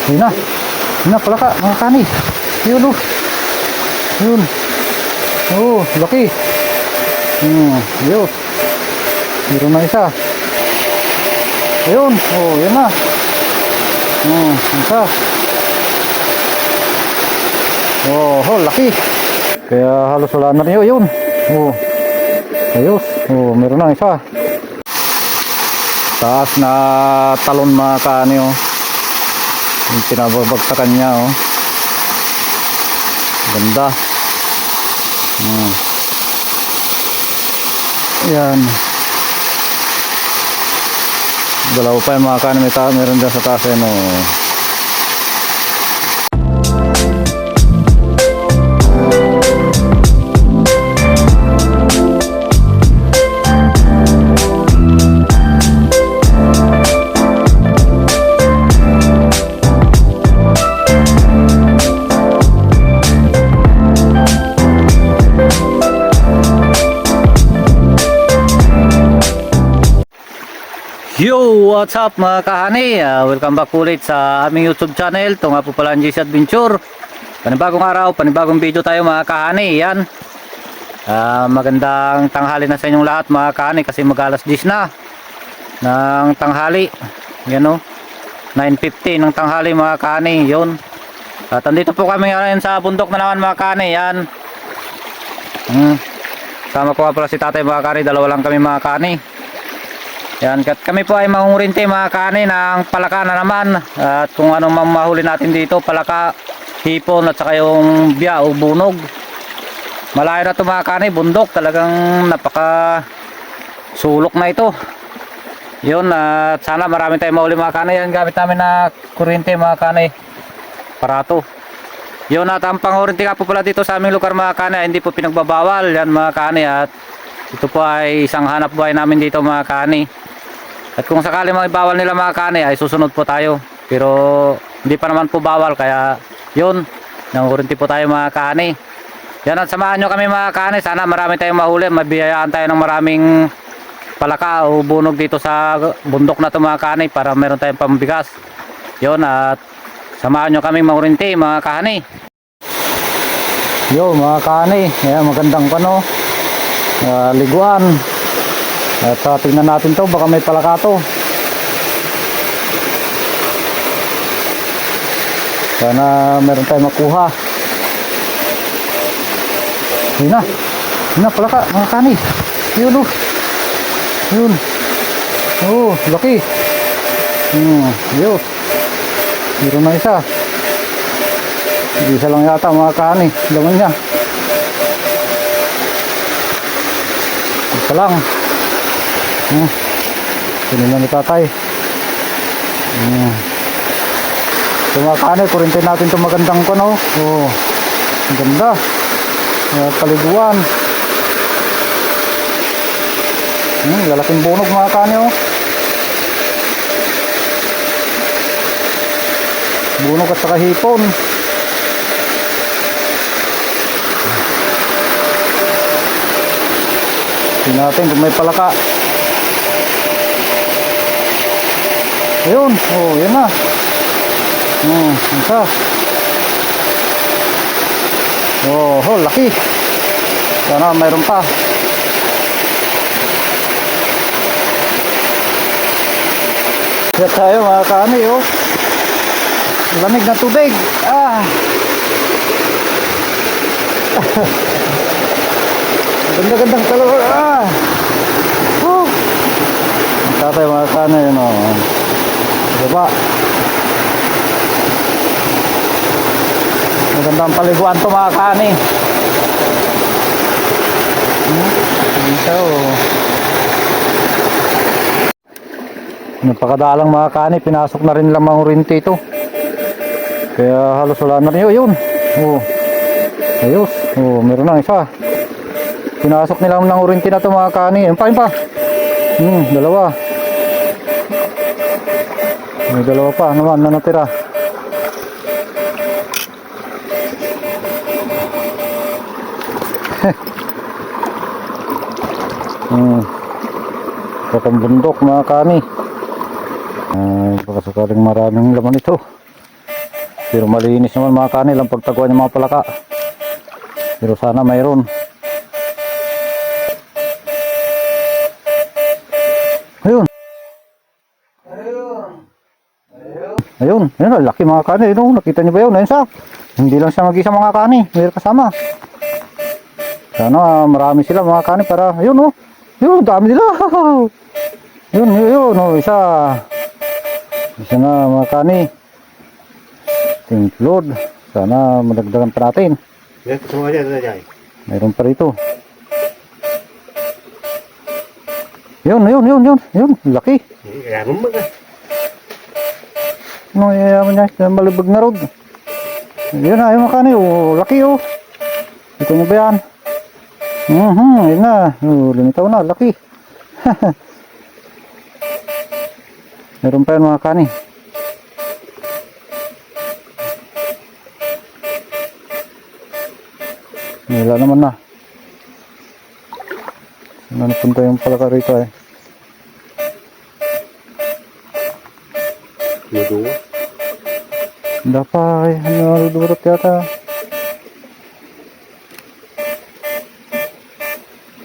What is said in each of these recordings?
Yun na. Yun na, palaka, mga kani. Yun o. Yun. Oh, laki. Yun. Meron na isa. Ayun. Oh, yan na. Isa. Oh, laki. Kaya halos wala na rin yun. Oh. Ayos. Oh, meron na isa. Taas na talon mga kani oh. Yung pinababagsakan niya oh. Ganda. Yan. Dalawa pa yung mga kani, meron dyan sa taas yan oh. Yo, what's up mga kahani? Welcome back ulit sa aming YouTube channel. Ito nga po pala ang JC Adventure. Panibagong araw, panibagong video tayo mga kahani. Yan. Magandang tanghali na sa inyong lahat mga kahani kasi mag-alas 10 na ng tanghali. Yan o. 9:50 ng tanghali mga kahani. Yun. At andito po kami ngayon sa bundok na naman mga kahani. Yan. Sama ko nga pala si tatay mga kahani. Dalawa lang kami mga kahani. Yan, kami po ay mangungurinti mga kani ng palaka na naman. At kung anong mamahuli natin dito, palaka, hipon at saka yung biya o bunog. Malayo na ito mga kani, bundok, talagang napaka sulok na ito. Yun, at sana marami tayong mahuli mga kani. Yan, gamit namin na kurinti mga kani, parato. Yun, at ang pangurinti nga po pala dito sa aming lugar mga kani, hindi po pinagbabawal. Yan mga kani, at ito po ay isang hanap buhay namin dito mga kani. At kung sakali mga bawal nila mga kani ay susunod po tayo. Pero hindi pa naman po bawal kaya yun. Nangurinti po tayo mga kani. Yan, at samahan nyo kami mga kani. Sana marami tayong mahuli. Mabiyayaan tayo ng maraming palaka o bunog dito sa bundok na ito mga kani. Para meron tayong pambigas. Yun, at samahan nyo kami mangurinti mga kani. Yo mga kani. Yan, magandang pano. Liguan. At tingnan natin to, baka may palaka to. Sana meron tayong makuha. Yun na palaka mga kani. Yun oh. Yun. Oh, laki. Yun. Meron na isa. Isa lang yata mga kani. Laman niya. Isa lang. Pinunan ni tatay. Ito mga kani, kurintin natin itong magandang kono. Oh, ang ganda. Paliguan. Lalaking bunog mga kani oh. Bunog at saka hipon. Tingnan natin kung may palaka. Ayun, oh, yan na. Isa. Oh, laki. Sana mayroon pa. Kaya tayo mga kani, oh. Lamig na tubig. Ganda-gandang kalor. Tatay mga kani, yun oh. Diba? Magandang paliguan to mga kani. So, napakadalang mga kani. Pinasok na rin lang mga urinti ito. Kaya halos wala na rin yun. Oh, ayos. Oh, meron na isa. Pinasok nilang ng urinti na ito mga kani. Yun pa. Dalawa. May dalawa pa naman na natira. Katang bundok mga kani. Baka sakaling maraming laman ito. Pero malinis naman mga kani lang pagtaguan yung mga palaka. Pero sana mayroon. Ayun. Ayun, ayun, laki mga kani. Ayun, nakita niyo ba yun? Ayun siya. Hindi lang siya mag-isa mga kani. Mayroon kasama. Sana marami sila mga kani para, ayun oh. Ayun, dami nila. Ayun, ayun, oh, isa. Isa na mga kani. Thank you Lord. Sana madagdagan pa natin. Mayroon pa rito. Yun, yun, yun, yun. Yun, laki. Ano yayaman niya? Malibag na road. Yun na, yung makani. Oh, laki oh. Ito niyo ba yan? Yun na. Oh, lumitaw na, laki. Meron pa yan mga kani. Wala naman na. Saan napunta yung palaka rito eh? Ludo. Dapat ano durot yata.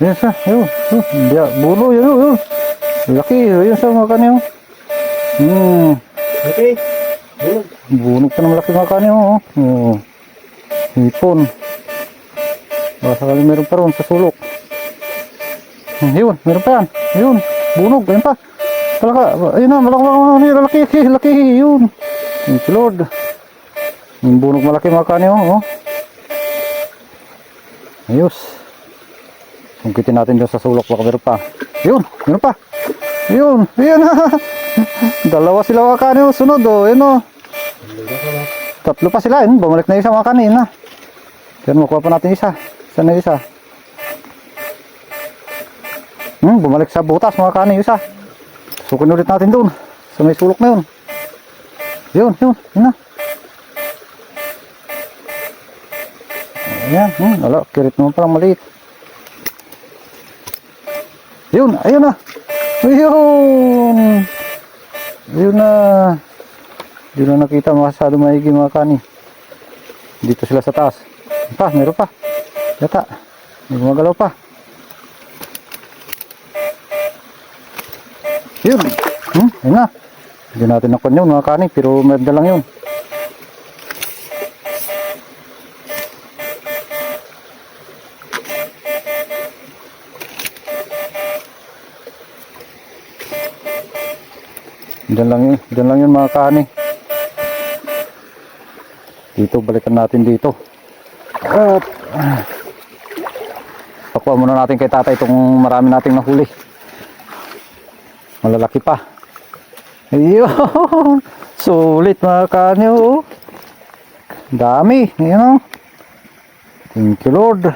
Yes ah, yun. Dia bulo yun. Laki yun sa mga kanyo. Okay. Bunog pa ng malaki mga kanyo. Oh. Hipon. Baka sakali meron pa ron sa sulok. Yun, meron pa yan. Yun, bunog, ayun pa. Palaka, ayun na, malaki, laki, yun. Thank you Lord. Yung bunog malaki mga kanyo, oh. Ayos. Sungkitin natin dyan sa sulok, baka meron pa. Yun, meron pa. Yun, ayun na. Dalawa sila mga kanyo, sunod, oh, ayun oh. Tatlo pa sila, yun, bumalik na isa mga kanin, ha. Pero makuha pa natin isa. Isa na isa. Bumalik sa butas mga kanin, isa. Sukin ulit natin doon sa may sulok na yun. Yun na. Ayan, wala, kirit naman palang maliit. Yun, ayun na. Ayun na. Hindi na nakita masyado maigi mga kanin. Dito sila sa taas. Meron pa. Yata. May gumagalaw pa. Yun. Ayun na. Hindi natin nakuha yun mga kanin. Pero merda lang yun. Diyan lang yun mga kanin. Dito, balikan natin dito. At pakuha muna natin kay tatay itong marami nating nahuli. Malalaki pa. Ayun. Sulit mga kanyo. Dami. Ayun. Thank you Lord.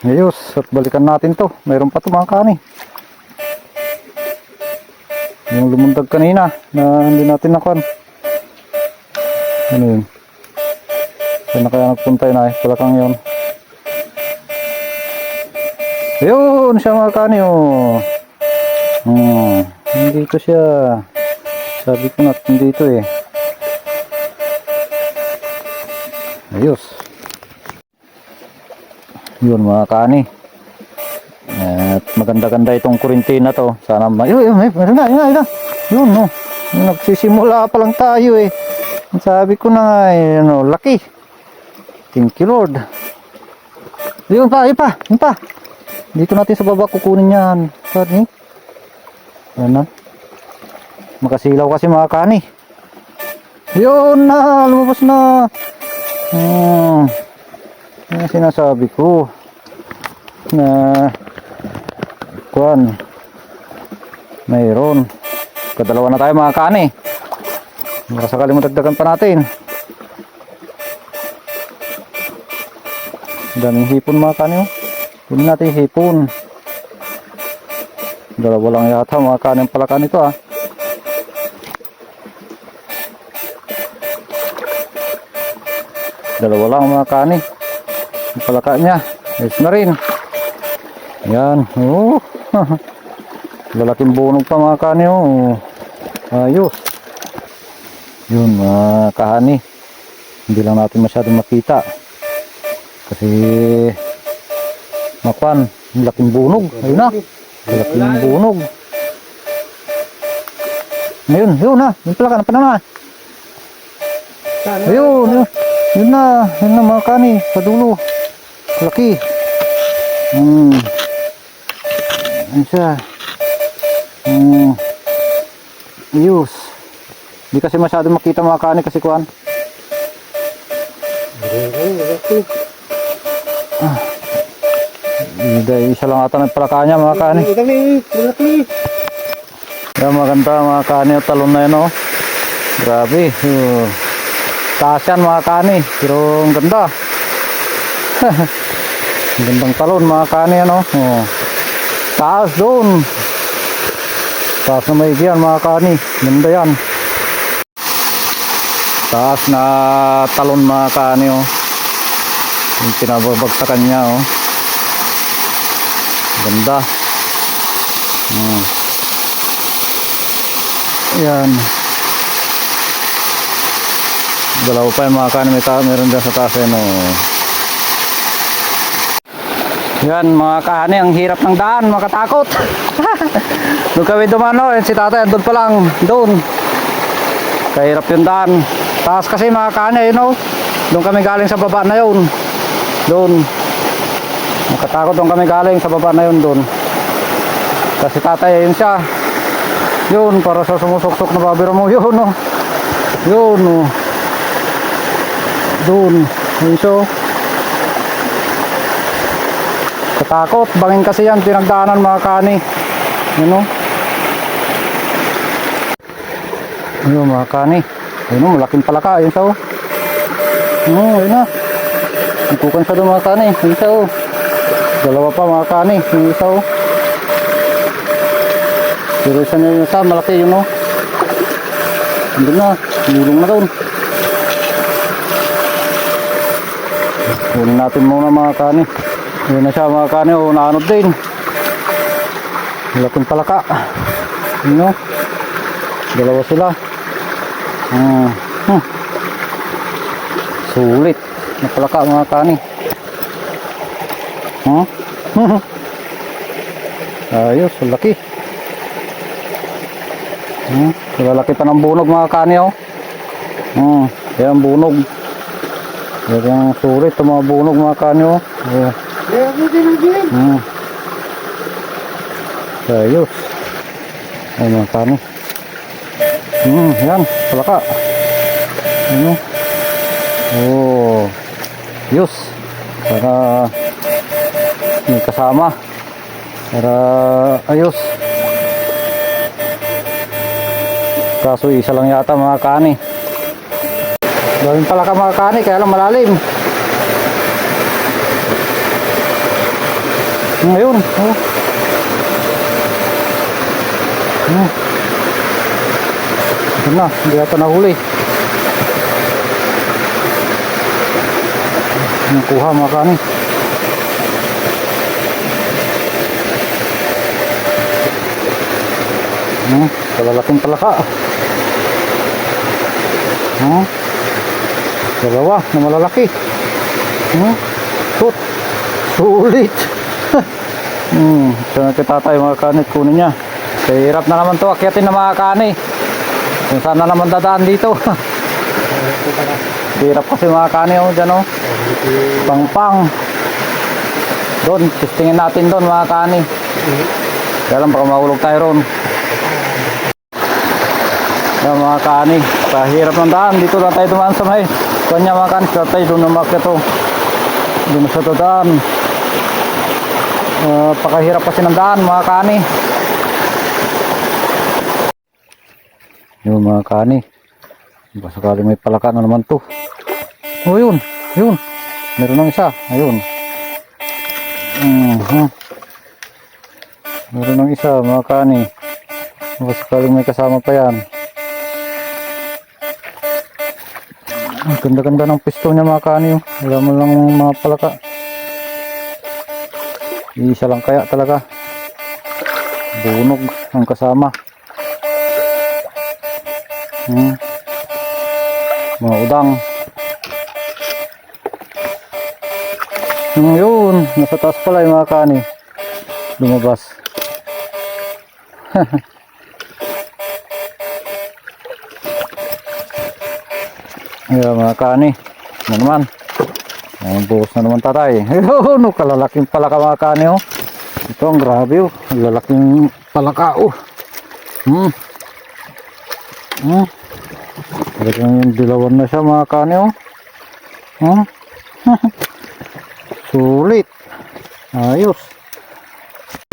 Ayos. At balikan natin to. Mayroon pa to mga kani. Yung lumundag kanina na hindi natin nakuha. Ano yun? Saan na kaya nagpunta yun ay? Palakang yun. Ayun siya mga kanyo. Nandito siya. Sabi ko na nandito eh. Ayos. Yun mga kani. At maganda-ganda itong kurintina to. Sana meron na. Yun no. Nagsisimula pa lang tayo eh. Sabi ko na nga eh, laki. Thank you Lord. Yun pa. Dito natin sa baba kukunin yan. Sorry. Ano? Makasilaw kasi mga kani. Yun na, lumabas na. Yan sinasabi ko. Na kuwan. Mayroon. Kadalawa na tayo mga kani. Baka sakali matagdagan pa natin. Daming hipon mga kani. Kunin natin hipon. Dalawa lang yata mga kanin palakan ito ah. Dalawa lang mga kanin. Yung palaka niya. Ayos na rin. Ayan. Oh. Lalaking bunog pa mga kanin. Oh. Ayos. Yun mga kahani, hindi lang natin masyadong makita kasi makwan, laking bunog. Ayun na, laking bunog. Ayun, yun na, yun pala ka na panama. Ayun, yun na mga kahani, sa dulo. Laki. Ayun siya. Ayos. Hindi kasi masyadong makita mga kahani kasi kuhan. Hindi, isa lang ata nagpalaka niya mga kahani. Yan, maganda mga kahani yung talon na yun, oh. Grabe. Taas yan mga kahani, pero ang ganda. Ang gandang talon mga kahani, ano. Oh. Taas doon. Taas na may igiyan mga kahani. Ganda yan. Taas na talon mga kahani, oh. Yung pinababagsakan niya, oh. Ganda. Yan. Dalawa pa yung mga kahani. Meron dyan sa taas, ano. Yan mga kahani, ang hirap ng daan, makatakot. Doon kami dumano, si tatay doon pa lang, doon. Kahirap yung daan. Taas kasi mga kahani, you know. Doon kami galing sa baba na yun. Doon. Makatakot doon kami galing sa baba na yun doon. Kasi tatay, yun siya. Yun, para sa sumusuksok na babiro mo, yun, no. Yun, no. Doon. Yun siya. Katakot, bangin kasi yan, pinagdaanan mga kahani. Yun, no. Ayun mga kahani. Ayun, malaking palaka. Ayun siya, oh. Ayun na. Ikukan siya doon mga kahani. Ayun siya, oh. Dalawa pa mga kahani. Ayun siya, oh. Pero isa na yun sa malaki yun, oh. Andun na. Nilong na doon. Kunin natin muna mga kahani. Ayun na siya mga kahani, oh. Naanod din. Malaking palaka. Ayun, oh. Dalawa sila. Sulit na palaka mga kahani. Ayos, laki. Lalaki pa ng bunog mga kahani, oh. Yan bunog. Yan sulit ang mga bunog mga kahani, oh. Ayos. Ay mga kahani. Yan, palaka. Ano? Oh. Ayos. Para may kasama. Para ayos. Kaso isa lang yata mga kahani. Daming palaka mga kahani, kaya lang malalim. Ngayon, oh. Ito na, hindi yata nahuli. Nakuha mga kahani. Kalalaking palaka. Dalawa na malalaki. Sulit. Sana kita tayo mga kahani, kunin niya. Kahirap na naman to akyatin na mga kahani. Kung saan na naman dadaan dito. Hirap kasi mga kahani, oh, dyan, oh. Pang. Doon, testingin natin doon mga kahani. Kaya lang baka mahulog tayo ron. Yan mga kahani, pahirap ng daan. Dito na tayo dumaan sa may kanya mga kahani. Sa tayo doon naman ito. Doon sa daan. Pakahirap kasi ng daan mga kahani. Yun mga kahani, baka sakali may palaka na naman to. Oh yun, meron ng isa. Ayun. Meron ng isa mga kahani. Baka sakali may kasama pa yan. Ang ganda-ganda ng pisto niya mga kahani, oh. Wala mo lang mga palaka. Isa lang kaya talaga. Bunog ang kasama. Mga udang. Yun, nasa taas pala yung mga kani. Lumabas. Ayan mga kani. Ano naman? Ayan, buhos na naman tatay. Ayun, kalalaking palaka mga kani oh. Ito ang grabe oh. Lalaking palaka oh. Talagang yung dilawan na siya mga kani oh. Sulit. Ayos.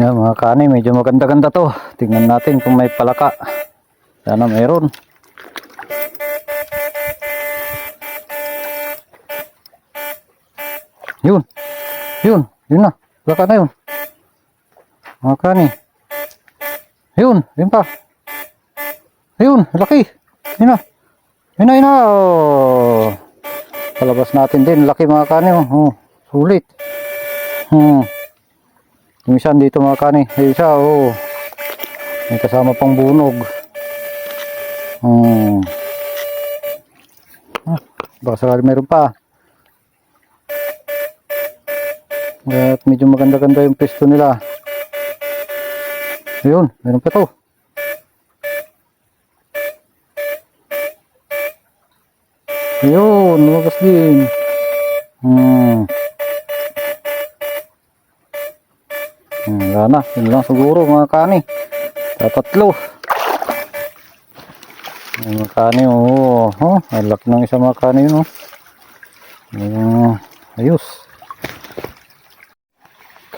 Yan mga kani, medyo maganda-ganda to. Tingnan natin kung may palaka. Sana mayroon. Yun. Yun. Yun na. Palaka na yun. Mga kani. Yun. Yun pa. Ayun. Laki. Yun na. Yun na. Yun na. Oh. Palabas natin din. Laki mga kani. Oh. Sulit. Yung isa dito mga kani. Yung isa. Oh. May kasama pang bunog. Baka sakali meron pa. At medyo maganda-ganda yung pesto nila. Ayun, meron pa to. Ayun, lumabas din. Wala na, yun lang siguro mga kani. Tatlo. Mga kani, oh. Ang laki ng isa mga kani yun, oh. Ayos.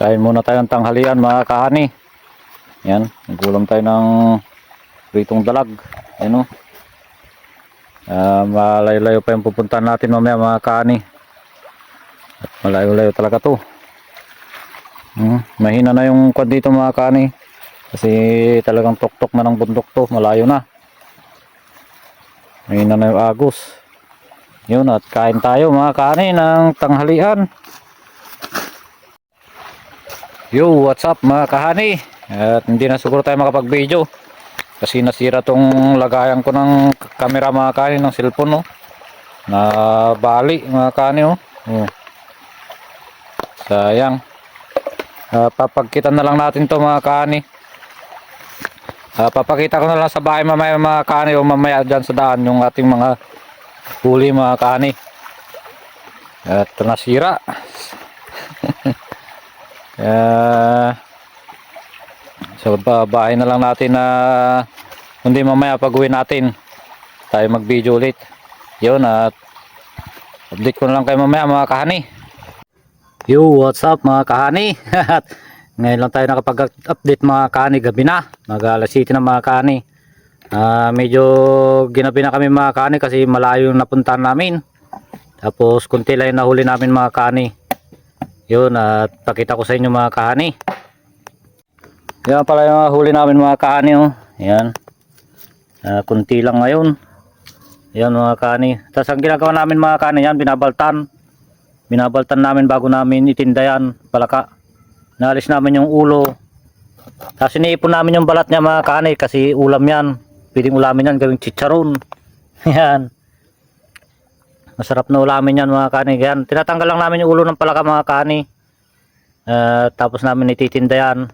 Kain muna tayo ng tanghalian mga kahani. Yan, nagulam tayo ng pritong dalag. Yan o. Malayo-layo pa yung pupuntahan natin mamaya mga kahani. At malayo-layo talaga to. Mahina na yung kwan dito mga kahani. Kasi talagang tok-tok na ng bundok to. Malayo na. Mahina na yung agos. Yun, at kain tayo mga kahani ng tanghalian. Yo, what's up mga kahani? At hindi na siguro tayo makapag-video kasi nasira tong lagayan ko ng camera mga kahani ng cellphone no. Na bali mga kahani oh. Sayang. Papagkita na lang natin to mga kahani. Papakita ko na lang sa bahay mamaya mga kahani o mamaya dyan sa daan yung ating mga huli mga kahani. At nasira. So babae na lang natin na kundi mamaya pag uwi natin tayo mag video ulit yun at update ko na lang kayo mamaya mga kahani. Yo, what's up mga kahani? Ngayon lang tayo nakapag update mga kahani, gabi na mag alas 7 na mga kahani. Medyo ginabi na kami mga kahani kasi malayo yung napuntahan namin, tapos kunti lang yung nahuli namin mga kahani. Yun, at pakita ko sa inyo mga kahani. Yan pala yung huli namin mga kahani oh. Yan. Kunti lang ngayon. Yan mga kahani. Tapos ang ginagawa namin mga kahani yan, binabaltan. Binabaltan namin bago namin itinda yan, palaka. Naalis namin yung ulo. Tapos iniipon namin yung balat niya mga kahani kasi ulam yan. Pwedeng ulamin yan, gawing chicharon. Yan. Masarap na ulamin yan mga kahani. Yan. Tinatanggal lang namin yung ulo ng palaka mga kahani. Tapos namin ititinda yan.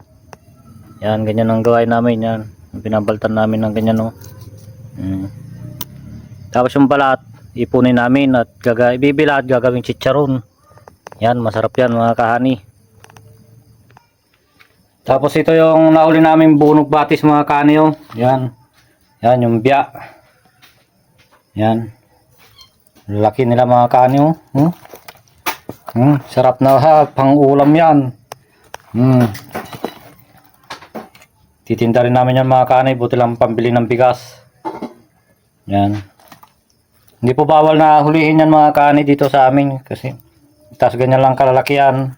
Yan, ganyan ang gawain namin yan. Binabaltan namin ng ganyan no. Tapos yung balat ipunin namin at ibibila at gagawing chicharon. Yan, masarap yan mga kahani. Tapos ito yung nahuli namin bunog batis mga kahani oh. Yan. Yan yung biya. Yan. Laki nila mga kahani oh. Sarap na ha, pang ulam yan. Titinda rin namin yan mga kahani, buti lang pambili ng bigas. Yan. Hindi po bawal na hulihin yan mga kahani dito sa amin kasi tas ganyan lang kalalaki yan.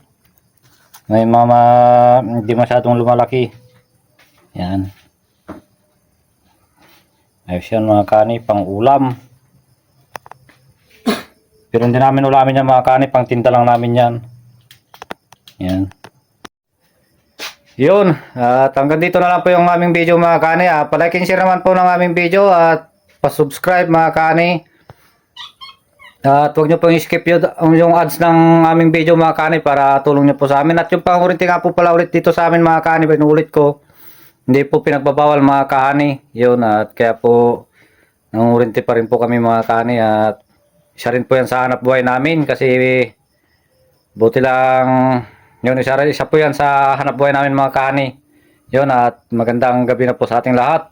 May hindi masyadong lumalaki. Yan. Ayos yan mga kahani, pang ulam. Pero hindi namin ulamin yan mga kahani, pang tinda lang namin yan. Yan. Yun, at hanggang dito na lang po yung aming video mga kahani. Pa-like and share naman po ng aming video at pa-subscribe mga kahani. At huwag nyo pong i-skip yung ads ng aming video mga kani para tulong nyo po sa amin. At yung pangurinti nga po pala ulit dito sa amin mga kani, inuulit ko, hindi po pinagbabawal mga kani. Yun, at kaya po nangurinti pa rin po kami mga kani at isa rin po yan sa hanap buhay namin kasi buti lang yun, isa po yan sa hanap buhay namin mga kani. Yun, at magandang gabi na po sa ating lahat.